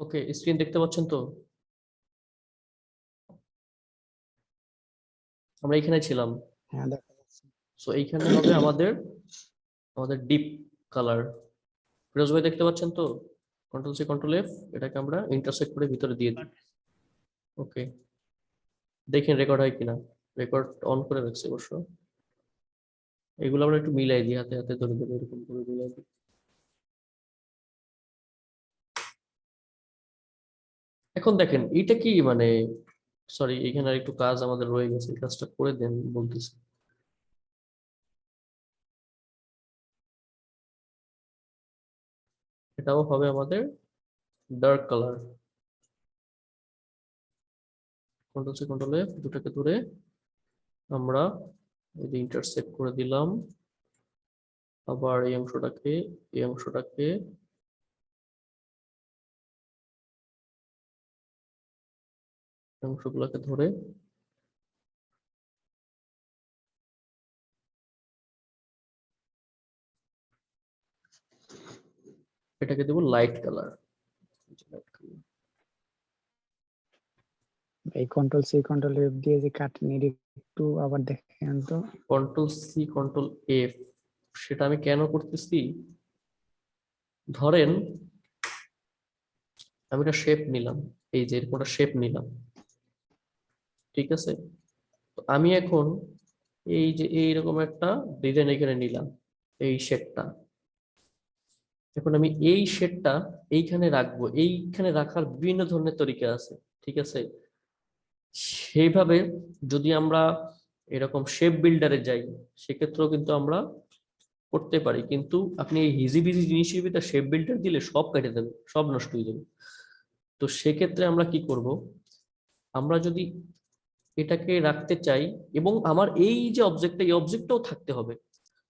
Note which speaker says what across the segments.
Speaker 1: ওকে, screen দেখতে পাচ্ছেন তো? আমরা এখানে ছিলাম।
Speaker 2: হ্যাঁ, দেখা যাচ্ছে।
Speaker 1: সো এইখানে হবে আমাদের আমাদের ডিপ কালার। ফিরোজ ভাই দেখতে পাচ্ছেন তো? কন্ট্রোল সি কন্ট্রোল এফ, এটাকে আমরা ইন্টারসেক্ট করে ভিতরে দিয়ে দিই। ওকে, দেখেন রেকর্ড হয় কিনা। রেকর্ড অন করে রাখছি অবশ্য। এগুলো আমরা একটু মিলাই দিই, হাতে হাতে ধরে ধরে এরকম করে মিলাই দিই। এখন দেখেন এইটা কি মানে, সরি এখানে আর একটু কাজ আমাদের রয়ে গেছে, এই কাজটা করে দেন বলতেছি। এটাও হবে আমাদের dark colour. Control C control F, দুটাকে ধরে আমরা এই যে ইন্টারসেক্ট করে দিলাম। আবার এই অংশটাকে এই অংশটাকে অংশগুলোকে ধরে এটাকে দেবো লাইট কালার।
Speaker 2: এই কন্ট্রোল সি কন্ট্রোল এফ দিয়ে যে কাটেন, এটা একটু আবার দেখেন তো।
Speaker 1: কন্ট্রোল সি কন্ট্রোল এফ, সেটা আমি কেন করতেছি? ধরেন আমি একটা শেপ নিলাম, এই যে এরকম একটা শেপ নিলাম, ঠিক আছে? তো আমি এখন এই যে এইরকম একটা ডিজাইন এখানে নিলাম, এই শেপটা। এখন আমি এই শেপটা এইখানে রাখবো। এইখানে রাখার বিভিন্ন ধরনের তরিকা আছে, ঠিক আছে? সেইভাবে যদি আমরা এরকম শেপ বিল্ডারে যাই, সেক্ষেত্রেও কিন্তু আমরা করতে পারি। কিন্তু আপনি এই হিজিবিজি জিনিসের ভিতরে শেপ বিল্ডার দিলে সব কেটে দেবে, সব নষ্ট হয়ে যাবে। তো সেক্ষেত্রে আমরা কি করব? আমরা যদি এটাকে রাখতে চাই এবং আমার এই যে অবজেক্টটা, এই অবজেক্টটাও থাকতে হবে,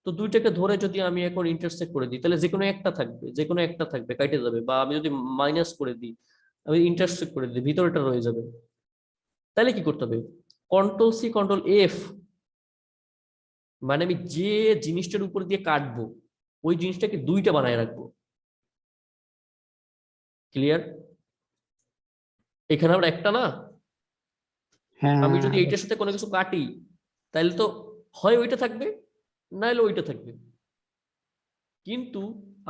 Speaker 1: তো দুইটাকে ধরে যদি আমি এখন ইন্টারসেক্ট করে দিই, তাহলে যে কোনো একটা থাকবে, যে কোনো একটা থাকবে, কেটে যাবে। বা আমি যদি মাইনাস করে দিই, আমি ইন্টারসেক্ট করে দিই, ভিতরেটা রয়ে যাবে। তাহলে কি করতে হবে? কন্ট্রোল সি কন্ট্রোল এফ, মানে আমি যে জিনিসটার উপর দিয়ে কাটবো ওই জিনিসটাকে দুইটা বানায় রাখবো। ক্লিয়ার? এখানে আমরা একটা না, আমি
Speaker 2: হ্যাঁ,
Speaker 1: যদি এইটার সাথে কোনো কিছু কাটি, তাহলে তো হয় ওইটা থাকবে, নাহলে ওইটা থাকবে। কিন্তু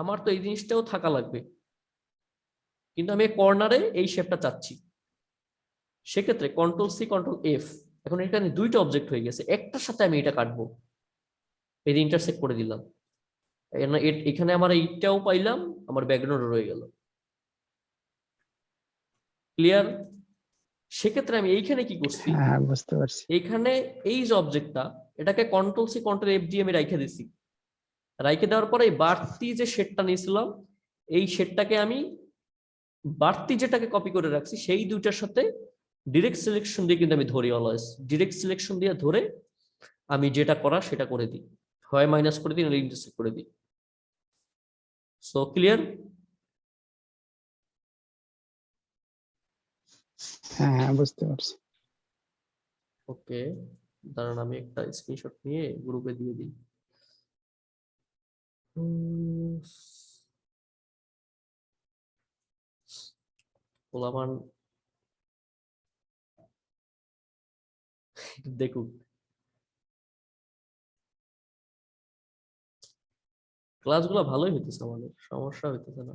Speaker 1: আমার তো এই জিনিসটাও থাকা লাগবে, কিন্তু আমি কর্নারে এই শেপটা চাচ্ছি। সেক্ষেত্রে কন্ট্রোল সি কন্ট্রোল এফ, এখন এখানে দুইটা অবজেক্ট হয়ে গেছে, একটার সাথে আমি এটা কাটবো, এই ইন্টারসেক্ট করে দিলাম। এখানে আমার এইটাও পাইলাম, আমার ব্যাকগ্রাউন্ড রয়ে গেল। ক্লিয়ার? সেক্ষেত্রে আমি এইখানে কি করছি,
Speaker 2: হ্যাঁ, বুঝতে পারছি।
Speaker 1: এইখানে এই যে অবজেক্টটা, এটাকে কন্ট্রোল সি কন্ট্রোল এফ দিয়ে আমি রাইখে দিছি। রাইখে দেওয়ার পরে এই বাড়তি যে শেডটা নিয়েছিলাম, এই শেডটাকে আমি বাড়তি যেটাকে কপি করে রাখছি সেই দুইটার সাথে ডিরেক্ট সিলেকশন দিয়ে কিন্তু আমি ধরি। অলওয়েজ ডিরেক্ট সিলেকশন দিয়ে ধরে আমি যেটা করা সেটা করে দিই, হয় মাইনাস করে দিই, নাহলে ইন্টারসেক্ট করে দিই। So clear?
Speaker 2: হ্যাঁ, হ্যাঁ, বুঝতে পারছি।
Speaker 1: ওকে, দাঁড়ান আমি একটা স্ক্রিনশট নিয়ে গ্রুপে দিয়ে দিই। পোলাপান দেখুক, ক্লাসগুলো ভালোই হইতেছে, আমাদের সমস্যা হইতেছে না।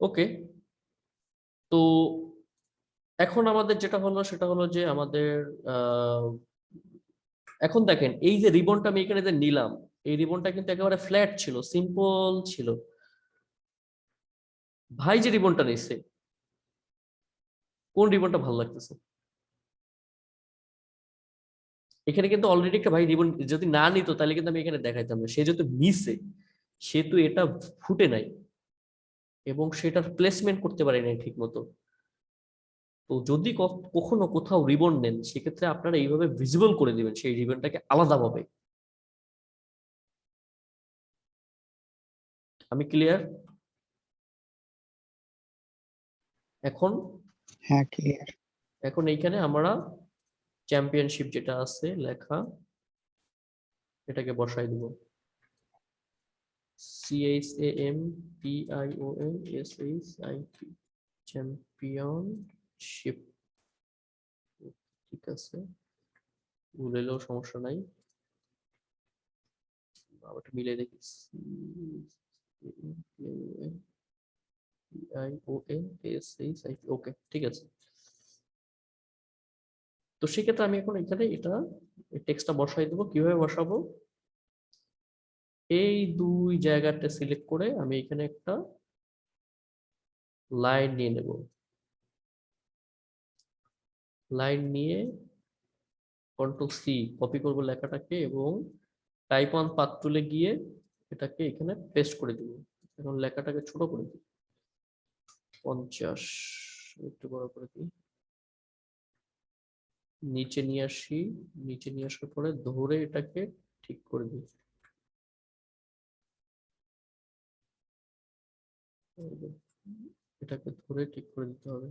Speaker 1: ওকে, তো এখন আমাদের যেটা হলো সেটা হলো যে আমাদের আহ, এখন দেখেন এই যে রিবনটা আমি এখানে যে নিলাম, এই রিবনটা কিন্তু একেবারে ফ্ল্যাট ছিল, সিম্পল ছিল। ভাই যে রিবনটা নিচ্ছে, কোন রিবনটা ভালো লাগতেছে? এখানে কিন্তু অলরেডি একটা ভাই রিবন যদি না নিত তাহলে কিন্তু আমি এখানে দেখাইতাম না। সে যেহেতু নিছে, সেহেতু এটা ফুটে নাই এবং সেটার প্লেসমেন্ট করতে পারি নাই ঠিক মতো। তো যদি কখনো কোথাও রিবন নেন, সেক্ষেত্রে আপনারা এইভাবে ভিজিবল করে দিবেন সেই রিবনটাকে আলাদাভাবে। আমি ক্লিয়ার? এখন
Speaker 2: হ্যাঁ, ক্লিয়ার।
Speaker 1: এখন এইখানে আমরা চ্যাম্পিয়নশিপ যেটা আছে লেখা, এটাকে বসাই দিব। CHAMPIONSHIP, championship. ঠিক আছে, ভুলেলেও সমস্যা নাই, আবার মিলে দেখি। ওকে, ঠিক আছে। তো সেক্ষেত্রে আমি এখন এখানে এটা টেক্সটটা বসাই দেবো। কিভাবে বসাবো? এই দুই জায়গাটা সিলেক্ট করে আমি এখানে একটা লাইন নিয়ে নেব। লাইন নিয়ে Ctrl+C কপি করব লেখাটাকে, এবং টাইপ 1 পাথ টুলে গিয়ে এটাকে এখানে পেস্ট করে দিব। এখন লেখাটাকে ছোট করে দিই, 50, একটু বড় করে দিই। নিচে নিয়ে আসি, নিচে নিয়ে আসার পরে ধরে এটাকে ঠিক করে দিই। এটাকে ধরে ঠিক করে দিতে হবে।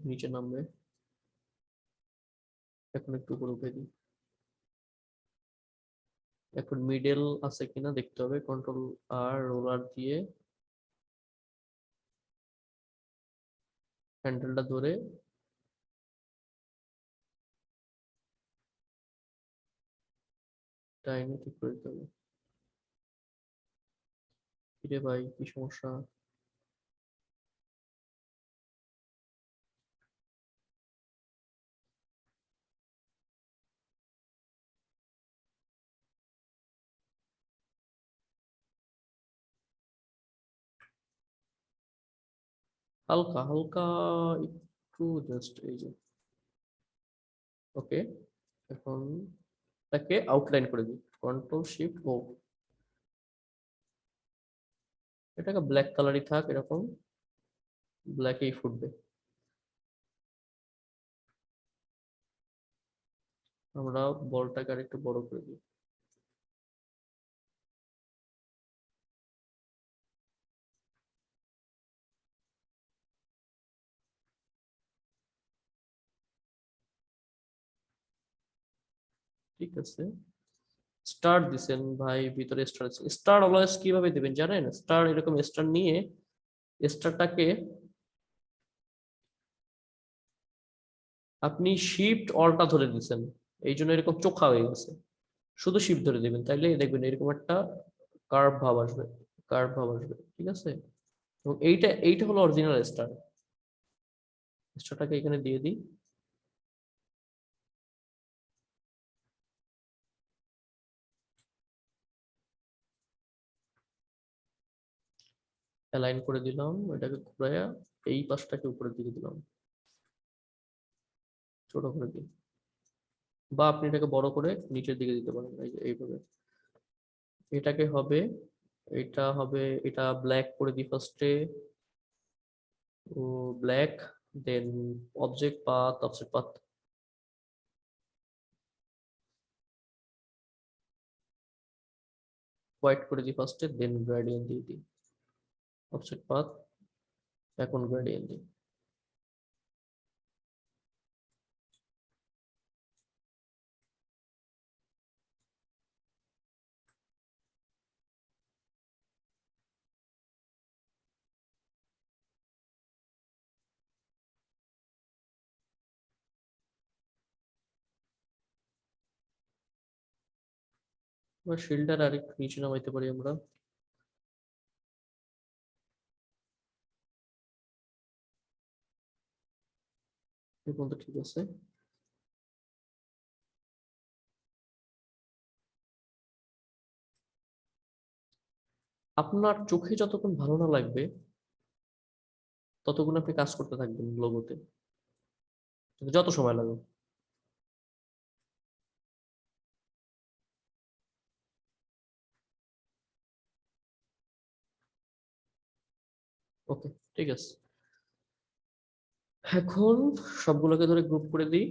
Speaker 1: নিচে নামবে, এখন একটু উপরে উঠে দিই। এখন মিডল আছে কিনা দেখতে হবে, Ctrl+R রোলার দিয়ে হ্যান্ডেলটা ধরে টাইমে ঠিক করে দিতে হবে। কিরে ভাই, কি সমস্যা? হালকা হালকা একটু, জাস্ট এই যে। ওকে, এখন এটাকে আউটলাইন করে দিই, Ctrl+Shift+O। এটাকে ব্ল্যাক কালারই থাক, এরকম ব্ল্যাকেই ফুটবে। আমরা বলটাকে আর একটু বড় করে দিই। ঠিক আছে, স্টার দিছেন ভাই, ভিতরে স্টার আছে। স্টার অলওয়েজ কিভাবে দিবেন জানেন? স্টার এরকম স্টার নিয়ে স্টারটাকে আপনি শিফট অলটা ধরে দিচ্ছেন, এই জন্য এরকম চোখা হয়ে গেছে। শুধু শিফট ধরে দিবেন, তাইলে দেখবেন এরকম একটা কার্ভ ভাব আসবে, কার্ভ ভাব আসবে। ঠিক আছে, এবং এইটা এইটা হলো অরিজিনাল স্টার। স্টারটাকে এখানে দিয়ে দিই। অ্যালাইন করে দিলাম, এটাকে ঘুরাইয়া এই পাশটাকে উপরের দিকে দিলাম, ছোট করে দিই। বা আপনি এটাকে বড় করে নিচের দিকে দিতে পারেন, এই যে এইভাবে। এটাকে হবে, এটা হবে, এটা ব্ল্যাক করে দিই ফার্স্টে, ও black, then object path, offset path white করে দিই ফার্স্টে, দেন গ্রেডিয়েন্ট দিয়ে দিই, অফসেট পাথ, এখন গ্রেডিয়েন্ট দিই। এবার শিল্ডার আর একটু নিচে নামাইতে পারি আমরা। এই পর্যন্ত ঠিক আছে। আপনার চোখে যতক্ষণ ভালো না লাগবে ততক্ষণ আপনি কাজ করতে থাকবেন লোগোতে, যত সময় লাগে। ওকে, ঠিক আছে। এখন সবগুলোকে ধরে গ্রুপ করে দিই।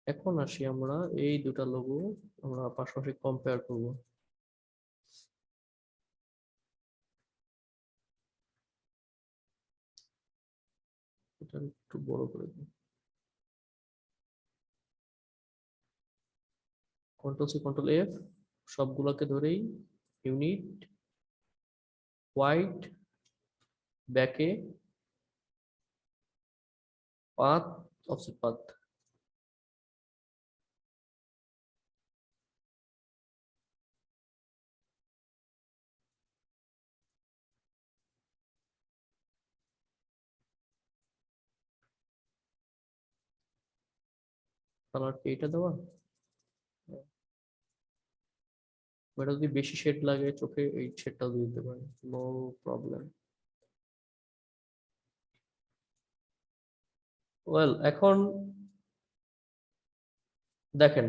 Speaker 1: এখন আসি আমরা এই দুটা লোগো আমরা পাশাপাশি কম্পেয়ার করব। এটা একটু বড় করে দিই। কন্ট্রোল সি কন্ট্রোল এফ, সবগুলোকে ধরেই ইউনিট হোয়াইট ব্যাকে পাথ অফসেট পাথ। কালার কি এটা দেওয়া? এটা যদি বেশি শেড লাগে চোখে এই শেডটাও দিয়ে দিতে পারে, নো প্রবলেম। ওয়েল, এখন দেখেন,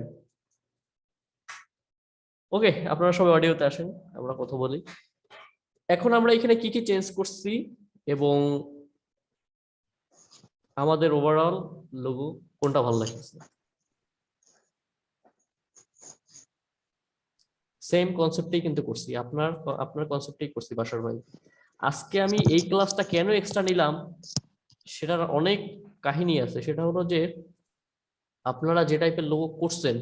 Speaker 1: ওকে আপনারা সবাই অডিওতে আসেন, আমরা কথা বলি। এখন আমরা এখানে কি কি চেঞ্জ করছি এবং আমাদের ওভারঅল লোগো কোনটা ভালো লাগছে? সেম কনসেপ্টেই কিন্তু করছি, আপনার আপনার কনসেপ্টেই করছি বাসার ভাই। আজকে আমি এই ক্লাসটা কেন এক্সট্রা নিলাম সেটার অনেক কাহিনী আছে। সেটা হলো যে আপনারা যে টাইপের লোগো করছেন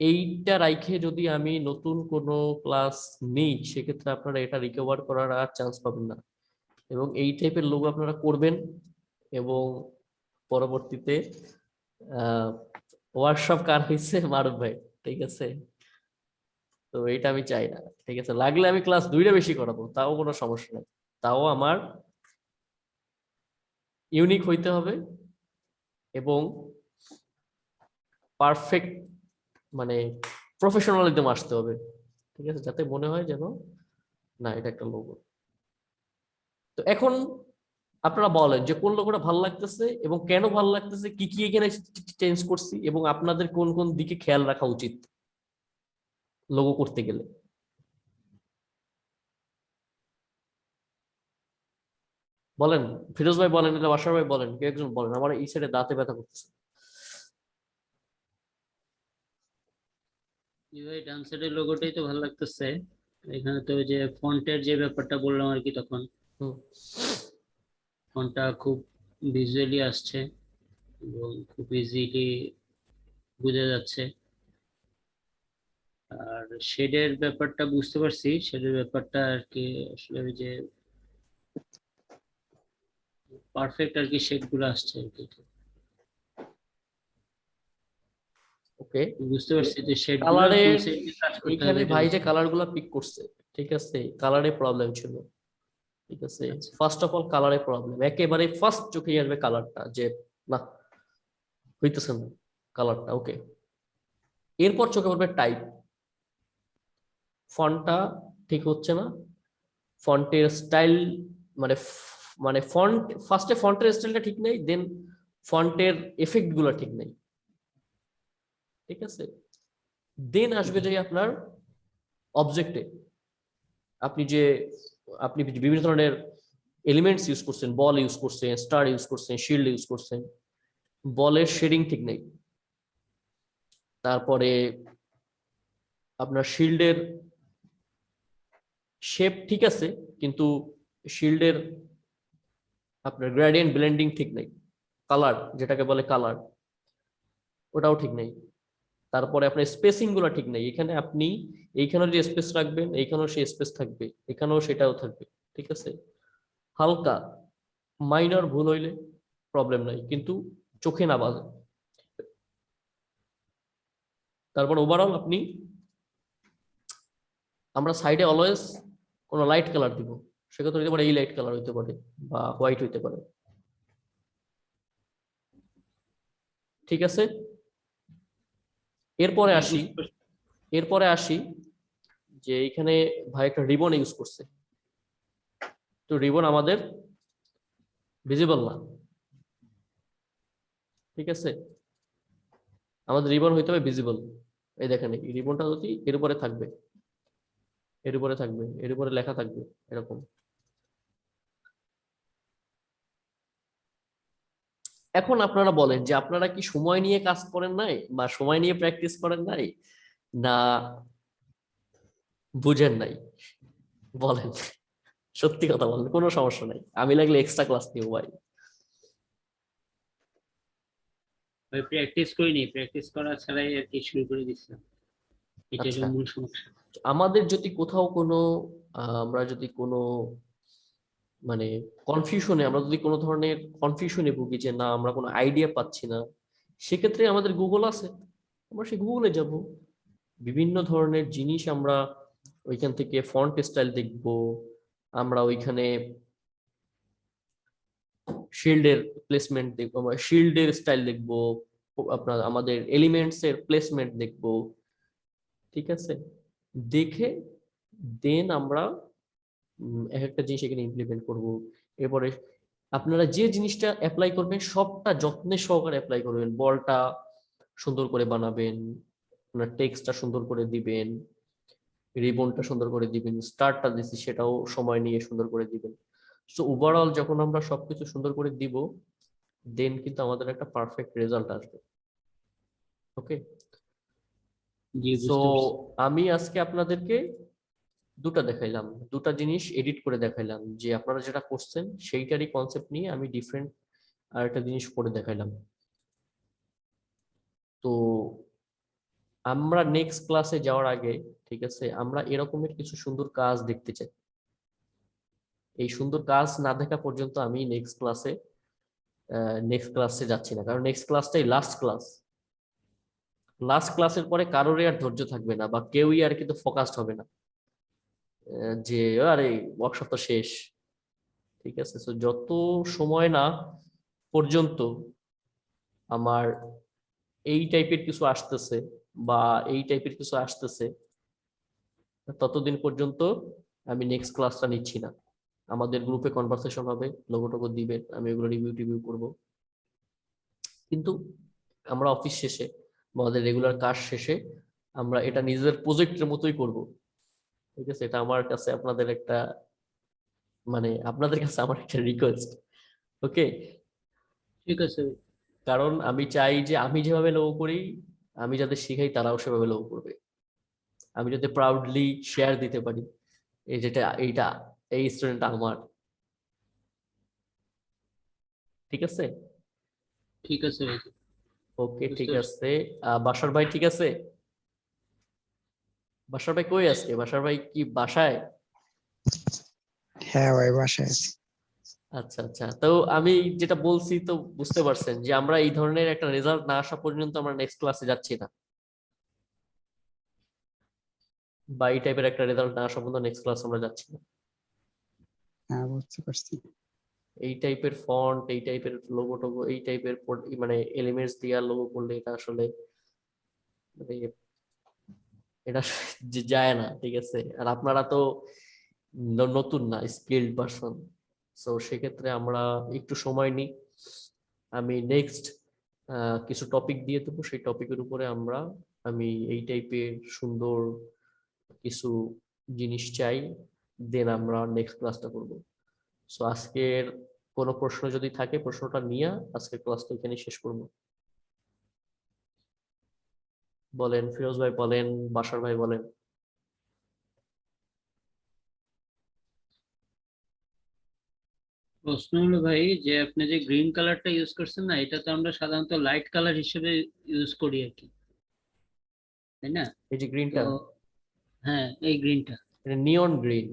Speaker 1: এইটা রাইখে যদি আমি নতুন কোনো ক্লাস নিই সেক্ষেত্রে আপনারা এটা রিকভার করার আর চান্স পাবেন না। এবং এই টাইপের লোগো আপনারা করবেন এবং পরবর্তীতে ওয়ার্কশপ কার হয়েছে মারুফ ভাই, ঠিক আছে? তো এইটা আমি চাই না, ঠিক আছে? লাগলে আমি ক্লাস 2টা বেশি করাবো, তাও কোনো সমস্যা নেই। তাও আমার ইউনিক হইতে হবে এবং পারফেক্ট মানে প্রফেশনালিজম আসতে হবে, ঠিক আছে? যাতে মনে হয় যেন না এটা একটা লোগো। তো এখন আপনারা বলেন যে কোন লোগোটা ভালো লাগতেছে এবং কেন ভালো লাগতেছে, কি কি এখানে চেঞ্জ করছি এবং আপনাদের কোন কোন দিকে খেয়াল রাখা উচিত লোগো করতে গেলে। বলেন, ফিরোজ ভাই বলেন, এটা বাসার ভাই বলেন, কেউ একজন বলেন, আমার এই সাইডে দাঁতে ব্যথা করতেছে।
Speaker 3: ভাই ডান সাইডের লোগোটাই তো ভালো লাগতেছে। এখানে তো ওই যে ফন্টের যে ব্যাপারটা বললাম আর কি, তখন
Speaker 1: হুম,
Speaker 3: ফন্টটা খুব ভিজুয়ালি আসছে এবং খুব ইজিলি বোঝা যাচ্ছে। আর শেডের ব্যাপারটা বুঝতে পারছি, শেডের ব্যাপারটা আর কি আসলে ওই যে পারফেক্ট আর কি শেড গুলো আসছে আর কি।
Speaker 1: ওকে।
Speaker 3: বুঝতে পারছি যে শেড গুলো
Speaker 1: কালারের
Speaker 3: ফ্রন্ট সাইডে কাজ করতে হবে,
Speaker 1: এইখানে
Speaker 3: এটা
Speaker 1: ভাই যে
Speaker 3: বুঝতে পারছি।
Speaker 1: কালার গুলা পিক করছে, ঠিক আছে, কালারে প্রবলেম ছিল, ঠিক আছে?
Speaker 3: আচ্ছা,
Speaker 1: ফার্স্ট অফ অল কালারে প্রবলেম, একেবারে ফার্স্ট চোখে আসবে কালারটা যে না হইতেছে না কালারটা, ওকে। এরপর চোখে পড়বে টাইপ, ফন্টটা ঠিক হচ্ছে না, ফন্টের স্টাইল মানে মানে ফন্ট ফার্স্টে ফন্টের স্টাইলটা ঠিক নেই, দেন ফন্টের এফেক্ট গুলো ঠিক নেই, ঠিক আছে? দেন আসবে যে আপনার অবজেক্টে আপনি যে আপনি বিভিন্ন ধরনের এলিমেন্টস ইউজ করছেন, বল ইউজ করছেন, স্টার ইউজ করছেন, শিল্ড ইউজ করছেন, বলের শেডিং ঠিক নেই। তারপরে আপনার শিল্ডের শেপ ঠিক আছে কিন্তু শিল্ডের আপনার গ্রেডিয়েন্ট ব্লেন্ডিং ঠিক নেই, কালার যেটাকে বলে কালার ওটাও ঠিক নেই। তারপরে আপনার স্পেসিং গুলো ঠিক নেই, এখানে আপনি এইখানেও যে স্পেস রাখবেন এইখানেও সেই স্পেস থাকবে, এখানেও সেটাও থাকবে, ঠিক আছে? হালকা মাইনর ভুল হইলে প্রবলেম নাই, কিন্তু চোখে না বাজে। তারপর ওভারঅল আপনি আমরা সাইডে অলওয়েজ কোনো লাইট কালার দিব, সেক্ষেত্রে হইতে পারে এই লাইট কালার হইতে পারে বা হোয়াইট হইতে পারে, ঠিক আছে? এরপরে
Speaker 3: হ্যাঁ,
Speaker 1: আসি,
Speaker 3: বুঝতে পারছি।
Speaker 1: এরপরে আসি যে এখানে ভাই একটা রিবন ইউজ করছে, তো রিবন আমাদের ভিজিবল না, ঠিক আছে? আমাদের রিবন হইতে হবে ভিজিবল। এই দেখেন এই রিবনটা যদি এর উপরে থাকবে, এর উপরে থাকবে, এর উপরে লেখা থাকবে এরকম। এখন আপনারা বলেন যে আপনারা কি সময় নিয়ে কাজ করেন নাই, বা সময় নিয়ে প্র্যাকটিস করেন নাই, না বুঝেন নাই? বলেন, সত্যি কথা বলেন, কোনো সমস্যা নাই, আমি লাগলে এক্সট্রা ক্লাস নিব ভাই।
Speaker 3: ভাই প্র্যাকটিস করিনি, প্র্যাকটিস করা ছাড়াই আর কি শুরু করে দিছিলাম, এটা হলো
Speaker 1: আচ্ছা,
Speaker 3: মূল সমস্যা।
Speaker 1: আমাদের যদি কোথাও কোনো আমরা যদি কোনো মানে কনফিউশনে, আমরা যদি কোনো ধরনের কনফিউশনে ভুগি যে না আমরা কোনো আইডিয়া পাচ্ছি না, সেক্ষেত্রে আমাদের গুগল আছে, আমরা সেই গুগলে যাব, বিভিন্ন ধরনের জিনিস আমরা ওইখান থেকে ফন্ট স্টাইল দেখব, আমরা ওইখানে শিল্ডের প্লেসমেন্ট দেখবো, আমরা শিল্ডের স্টাইল দেখবো, আপনার আমাদের এলিমেন্টস এর প্লেসমেন্ট দেখবো, ঠিক আছে? দেখে দেন আমরা এক একটা জিনিস এখানে ইমপ্লিমেন্ট করব। এরপরে আপনারা যে জিনিসটা অ্যাপ্লাই করবেন সবটা যত্নের সহকারে অ্যাপ্লাই করবেন, বলটা সুন্দর করে বানাবেন, আপনার টেক্সটটা সুন্দর করে দিবেন, রিবনটা সুন্দর করে দিবেন, স্টারটা দিচ্ছি সেটাও সময় নিয়ে সুন্দর করে দিবেন। সো ওভারঅল যখন আমরা সবকিছু সুন্দর করে দিব, দেন কিন্তু আমাদের একটা পারফেক্ট রেজাল্ট আসবে। ওকে,
Speaker 3: জি,
Speaker 1: সো
Speaker 3: বুঝতে পারছি।
Speaker 1: আমি আজকে আপনাদেরকে দুটা দেখাইলাম, দুটা জিনিস এডিট করে দেখাইলাম, যে আপনারা যেটা করছেন সেইটারই কনসেপ্ট নিয়ে আমি ডিফারেন্ট আর একটা জিনিস করে দেখাইলাম। তো আমরা নেক্সট ক্লাসে যাওয়ার আগে, ঠিক আছে, আমরা এরকমের কিছু সুন্দর কাজ দেখতে চাই। এই সুন্দর কাজ না দেখা পর্যন্ত আমি নেক্সট ক্লাসে যাচ্ছি না, কারণ নেক্সট ক্লাসটাই লাস্ট ক্লাস। লাস্ট ক্লাসের পরে কারোরই আর ধৈর্য থাকবে না, বা কেউই আর কিন্তু ফোকাসড হবে না, যে আরে ওয়ার্কশপ তো শেষ, ঠিক আছে? তো যত সময় না পর্যন্ত আমার এই টাইপের কিছু আসতেছে, বা এই টাইপের কিছু আসতেছে, ততদিন পর্যন্ত আমি নেক্সট ক্লাসটা নিচ্ছি না। আমাদের গ্রুপে কনভারসেশন হবে, লোগো টোগো দিবেন, আমি এগুলো রিভিউ করব, কিন্তু আমরা অফিস শেষে বা আমাদের রেগুলার কাজ শেষে আমরা এটা নিজেদের প্রজেক্টের মতোই করব, ঠিক আছে? এটা আমার কাছে আপনাদের একটা আপনাদের কাছে আমার একটা রিকোয়েস্ট। ওকে,
Speaker 3: ঠিক আছে ভাই।
Speaker 1: কারণ আমি চাই যে আমি যেভাবে লোগো করি, আমি যাদের শিখাই তারাও সেভাবে লোগো করবে। আমি যাতে প্রাউডলি শেয়ার দিতে পারি এই যেটা এইটা এই স্টুডেন্ট আমার, ঠিক আছে?
Speaker 3: ঠিক আছে ভাই,
Speaker 1: ওকে,
Speaker 3: বুঝতে
Speaker 1: ঠিক
Speaker 3: পারছি।
Speaker 1: আছে। বাসার ভাই ঠিক আছে? বাসার ভাই কই আজকে? বাসার ভাই কি বাসায়?
Speaker 2: হ্যাঁ ভাই, বাসায় আছি।
Speaker 1: আচ্ছা আচ্ছা, তো আমি যেটা বলছি তো বুঝতে পারছেন যে আমরা এই ধরনের একটা রেজাল্ট না আসা পর্যন্ত আমরা নেক্সট ক্লাসে যাচ্ছি না, বা এই টাইপের একটা রেজাল্ট না আসা পর্যন্ত নেক্সট ক্লাস আমরা যাচ্ছি না।
Speaker 2: হ্যাঁ, বুঝতে পারছি।
Speaker 1: এই টাইপের ফন্ট, এই টাইপের লোগো টোগো, এই টাইপের এলিমেন্টস দিয়ে লোগো করলে এটা আসলে মানে এটা যায় না, ঠিক আছে? আর আপনারা তো নতুন না, স্কিল্ড পারসন, সো সেক্ষেত্রে আমরা একটু সময় নিই। আমি নেক্সট কিছু টপিক দিয়ে দেবো, সেই টপিকের উপরে আমি এই টাইপের সুন্দর কিছু জিনিস চাই, দেন আমরা নেক্সট ক্লাসটা করব। সো আজকের কোনো প্রশ্ন যদি থাকে প্রশ্নটা নিয়ে আজকের ক্লাসটা এখানে শেষ করব। বলেন ফিরোজ ভাই, বলেন বাশার ভাই, বলেন।
Speaker 3: প্রশ্ন হলো ভাই, যে আপনি যে গ্রিন কালারটা ইউজ করছেন না, এটা তো আমরা সাধারণত লাইট কালার হিসেবে ইউজ করি আর কি, তাই না?
Speaker 1: এই যে
Speaker 3: তো
Speaker 1: গ্রিনটা,
Speaker 3: হ্যাঁ, এই গ্রিনটা,
Speaker 1: এটা নিয়ন গ্রিন।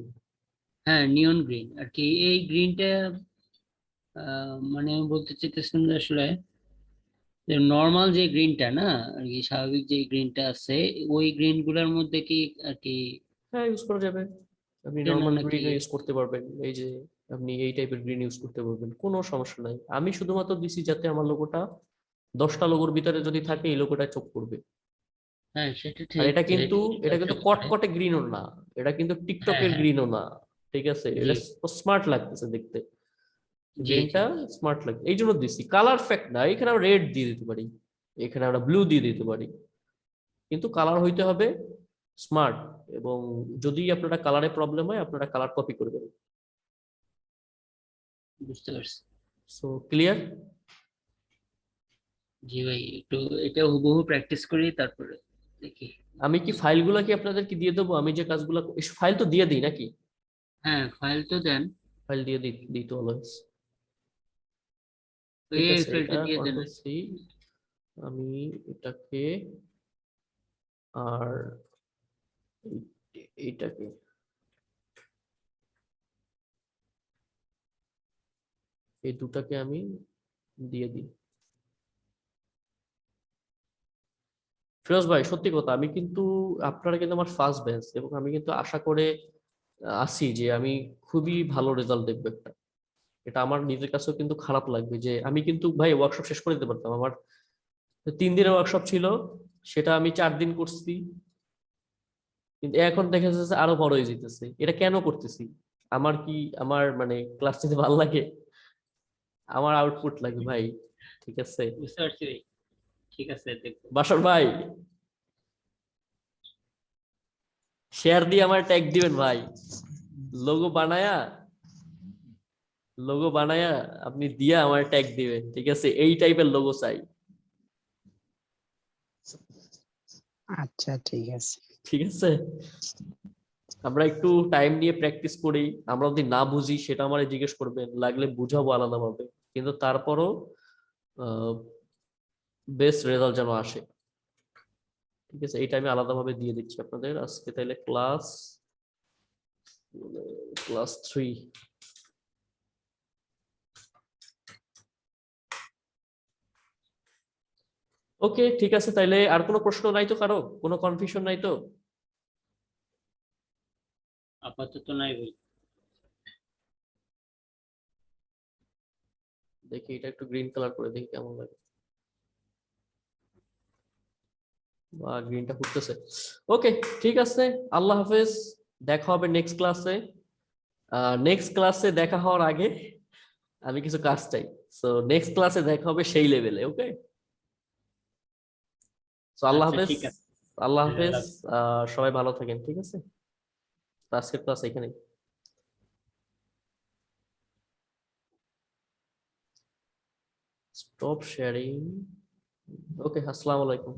Speaker 3: হ্যাঁ নিয়ন গ্রিন আর কি, এই গ্রিনটা মানে আমি বলতে চাইতেছিলাম যে আসলে নর্মাল যে গ্রিনটা না আর কি, স্বাভাবিক যে গ্রিনটা আছে, ওই গ্রিন গুলোর মধ্যে কি আর কি
Speaker 1: হ্যাঁ, ইউজ করা যাবে, আপনি
Speaker 3: কেন
Speaker 1: নর্মাল
Speaker 3: নাকি?
Speaker 1: গ্রিন ইউজ করতে পারবেন, এই যে আপনি এই টাইপের গ্রিন ইউজ করতে পারবেন, কোনো সমস্যা নাই। আমি শুধুমাত্র দিছি যাতে আমার লোগোটা 10টা লোগোর ভিতরে যদি থাকে এই লোগোটা চোখ করবে।
Speaker 3: হ্যাঁ সেটা
Speaker 1: আর
Speaker 3: ঠিক,
Speaker 1: এটা
Speaker 3: যে
Speaker 1: কিন্তু এটা কিন্তু
Speaker 3: চোখ করে।
Speaker 1: কটকটে গ্রিনও না, এটা কিন্তু
Speaker 3: হ্যাঁ
Speaker 1: টিকটকের
Speaker 3: হ্যাঁ,
Speaker 1: গ্রিনও না, ঠিক আছে?
Speaker 3: জি
Speaker 1: এটা স্মার্ট লাগতেছে দেখতে,
Speaker 3: জি জি।
Speaker 1: গ্রিনটা স্মার্ট লাগে, এই জন্য দিছি। কালার ফ্যাক্ট না, এখানে আমরা রেড দিয়ে দিতে পারি, এখানে আমরা ব্লু দিয়ে দিতে পারি, কিন্তু কালার হইতে হবে স্মার্ট, এবং যদি আপনারা কালারে প্রবলেম হয় আপনারা কালার কপি করবেন।
Speaker 3: বুঝতে পারছি।
Speaker 1: So clear?
Speaker 3: জি ভাই, একটু এটা হুবহু প্র্যাকটিস করি তারপরে দেখি।
Speaker 1: আমি কি ফাইলগুলো কি আপনাদেরকে দিয়ে দেবো? আমি যে কাজগুলো, ফাইল তো দিয়ে দিই নাকি?
Speaker 3: হ্যাঁ, ফাইল তো দেন।
Speaker 1: ফাইল দিয়ে দিই, দিই তো অলওয়েজ।
Speaker 3: তো
Speaker 1: ঠিক
Speaker 3: এই
Speaker 1: আছে,
Speaker 3: ফাইলটা
Speaker 1: এটা
Speaker 3: দিয়ে দেন।
Speaker 1: কন্ট্রোল সি, আমি এটাকে, আর এইটাকে, এই দুটাকে আমি দিয়ে দিই। ফিরোজ ভাই, সত্যি কথা, আমি কিন্তু, আপনারা কিন্তু আমার ফার্স্ট ব্যাচ, এবং আমি কিন্তু আশা করে আছি যে আমি খুবই ভালো রেজাল্ট দেখবো একটা। এটা আমার নিজের কাছেও কিন্তু খারাপ লাগবে যে আমি কিন্তু ভাই ওয়ার্কশপ শেষ করে দিতে পারতাম। আমার 3 দিনের ওয়ার্কশপ ছিল, সেটা আমি 4 দিন করছি, কিন্তু এখন দেখা যাচ্ছে আরো বড় হয়ে যেতেছে। এটা কেন করতেছি? আমার কি, আমার মানে ক্লাস নিতে ভালো লাগে? আমার আউটপুট লাগে ভাই। ঠিক আছে
Speaker 3: বুঝতে পারছি ভাই, ঠিক আছে দেখবো।
Speaker 1: বাসর ভাই, শেয়ার দিয়ে আমার ট্যাগ দিবেন ভাই। লোগো বানায়া, লোগো বানায়া আপনি দিয়া আমার ট্যাগ দিবেন, ঠিক আছে? এই টাইপের লোগো চাই।
Speaker 2: আচ্ছা ঠিক আছে।
Speaker 1: ঠিক আছে, আমরা একটু টাইম নিয়ে প্র্যাকটিস করি। আমরা যদি না বুঝি সেটা আমারে জিজ্ঞেস করবেন, লাগলে বুঝাবো আলাদাভাবে, কিন্তু তারপরও বেস্ট রেজাল্ট যেন আসে। ঠিক আছে, এইটা আমি আলাদাভাবে দিয়ে দিচ্ছি আপনাদের আজকে। তাহলে ক্লাস, ক্লাস 3। ওকে, ঠিক আছে, তাইলে আর কোনো প্রশ্ন নাই তো? কারো কোনো কনফিউশন নাই তো?
Speaker 3: আপাতত নাই ভাই।
Speaker 1: দেখি এটা একটু গ্রিন কালার করে দেখি কেমন লাগে। বা গ্রিনটা ফুটতেছে। ওকে, ঠিক আছে, আল্লাহ হাফেজ, দেখা হবে নেক্সট ক্লাসে। নেক্সট ক্লাসে দেখা হওয়ার আগে আমি কিছু কাজ চাই। সো নেক্সট ক্লাসে দেখা হবে সেই লেভেলে। ওকে, সো আল্লাহ
Speaker 3: আচ্ছা
Speaker 1: হাফেজ।
Speaker 3: ঠিক আছে।
Speaker 1: আল্লাহ
Speaker 3: হ্যাঁ,
Speaker 1: হাফেজ। সবাই ভালো থাকেন, ঠিক আছে? তো আজকের ক্লাস এখানে স্টপ শেয়ারিং। ওকে, আসসালামু আলাইকুম।